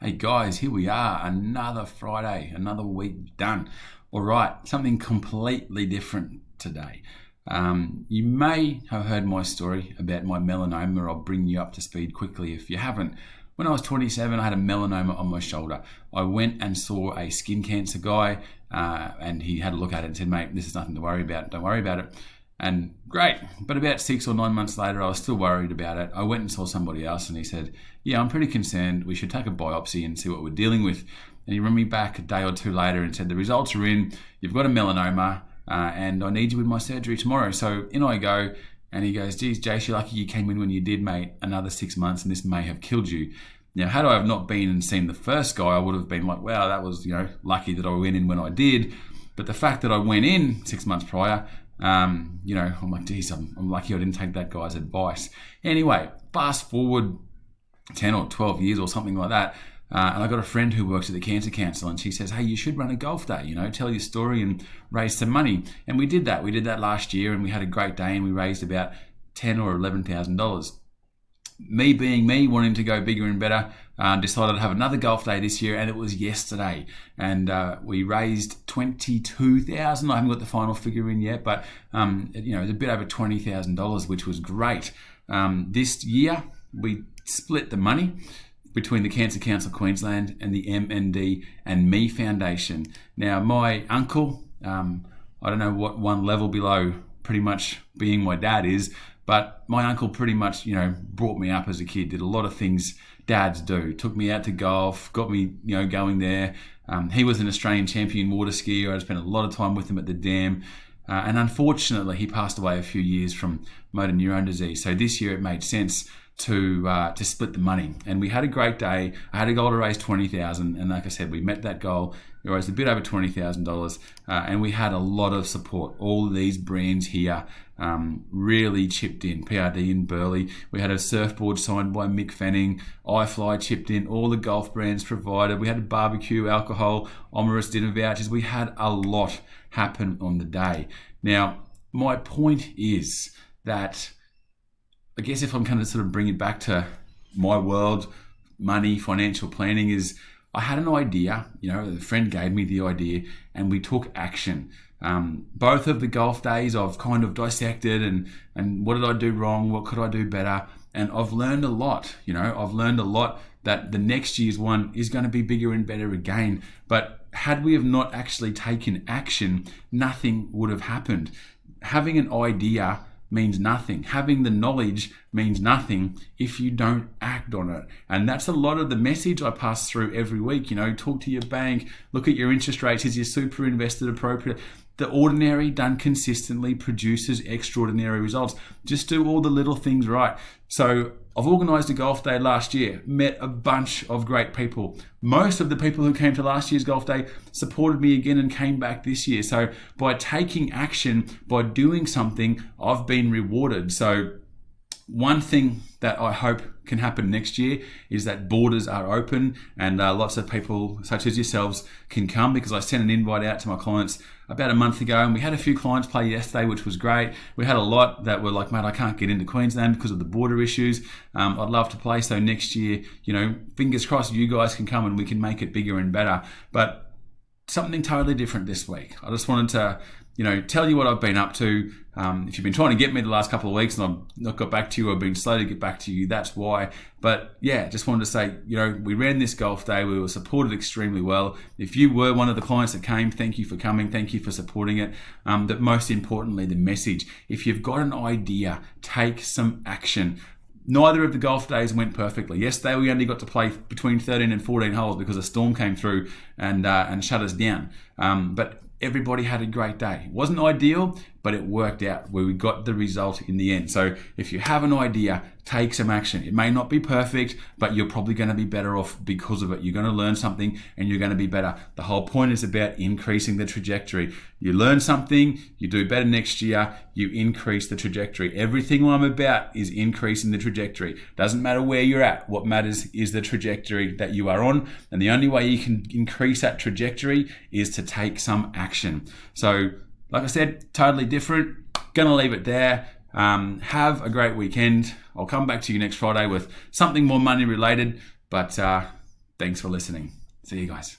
Hey guys, here we are, another Friday, another week done. All right, something completely different today. You may have heard my story about my melanoma. I'll bring you up to speed quickly if you haven't. When I was 27, I had a melanoma on my shoulder. I went and saw a skin cancer guy, and he had a look at it and said, mate, this is nothing to worry about, don't worry about it. And great, but about 6 or 9 months later, I was still worried about it. I went and saw somebody else and he said, yeah, I'm pretty concerned. We should take a biopsy and see what we're dealing with. And he rang me back a day or two later and said, the results are in, you've got a melanoma, and I need you with my surgery tomorrow. So in I go, and he goes, geez, Jace, you're lucky you came in when you did, mate. Another 6 months and this may have killed you. Now, had I have not been and seen the first guy, I would have been like, wow, that was, lucky that I went in when I did. But the fact that I went in 6 months prior, I'm like, geez, I'm lucky I didn't take that guy's advice. Anyway, fast forward 10 or 12 years or something like that, and I got a friend who works at the Cancer Council, and she says, hey, you should run a golf day, tell your story and raise some money. And we did that. We did that last year, and we had a great day, and we raised about $10,000 or $11,000. Me being me, wanting to go bigger and better, decided to have another golf day this year, and it was yesterday. And we raised $22,000. I haven't got the final figure in yet, but it was a bit over $20,000, which was great. This year, we split the money between the Cancer Council Queensland and the MND and Me Foundation. Now, my uncle, I don't know what one level below pretty much being my dad is, but my uncle pretty much, brought me up as a kid, did a lot of things dads do. Took me out to golf, got me, going there. He was an Australian champion water skier. I spent a lot of time with him at the dam. And unfortunately, he passed away a few years from motor neurone disease. So this year it made sense to split the money. And we had a great day. I had a goal to raise $20,000. And like I said, we met that goal. We raised a bit over $20,000. And we had a lot of support. All of these brands here really chipped in. PRD in Burleigh. We had a surfboard signed by Mick Fanning. iFly chipped in. All the golf brands provided. We had a barbecue, alcohol, Omerous dinner vouchers. We had a lot happen on the day. Now, my point is that I guess if I'm going to sort of bring it back to my world, money, financial planning, is I had an idea, a friend gave me the idea and we took action. Both of the golf days I've kind of dissected and what did I do wrong? What could I do better? And I've learned a lot, I've learned a lot that the next year's one is going to be bigger and better again. But had we have not actually taken action, nothing would have happened. Having an idea means nothing. Having the knowledge means nothing if you don't act on it. And that's a lot of the message I pass through every week. Talk to your bank, look at your interest rates. Is your super invested appropriate? The ordinary done consistently produces extraordinary results. Just do all the little things right. So I've organised a golf day last year, met a bunch of great people. Most of the people who came to last year's golf day supported me again and came back this year. So by taking action, by doing something, I've been rewarded. So one thing that I hope can happen next year is that borders are open and lots of people such as yourselves can come, because I sent an invite out to my clients about a month ago and we had a few clients play yesterday, which was great. We had a lot that were like, mate, I can't get into Queensland because of the border issues. I'd love to play. So next year, fingers crossed you guys can come and we can make it bigger and better. But something totally different this week. I just wanted to tell you what I've been up to. If you've been trying to get me the last couple of weeks and I've not got back to you, I've been slow to get back to you, that's why. But yeah, just wanted to say, we ran this golf day. We were supported extremely well. If you were one of the clients that came, thank you for coming. Thank you for supporting it. But most importantly, the message. If you've got an idea, take some action. Neither of the golf days went perfectly. Yesterday, we only got to play between 13 and 14 holes because a storm came through and shut us down. But everybody had a great day. It wasn't ideal, but it worked out where we got the result in the end. So if you have an idea, take some action. It may not be perfect, but you're probably going to be better off because of it. You're going to learn something and you're going to be better. The whole point is about increasing the trajectory. You learn something, you do better next year, you increase the trajectory. Everything I'm about is increasing the trajectory. Doesn't matter where you're at. What matters is the trajectory that you are on. And the only way you can increase that trajectory is to take some action. So, like I said, totally different. Gonna leave it there. Have a great weekend. I'll come back to you next Friday with something more money related. But Thanks for listening. See you guys.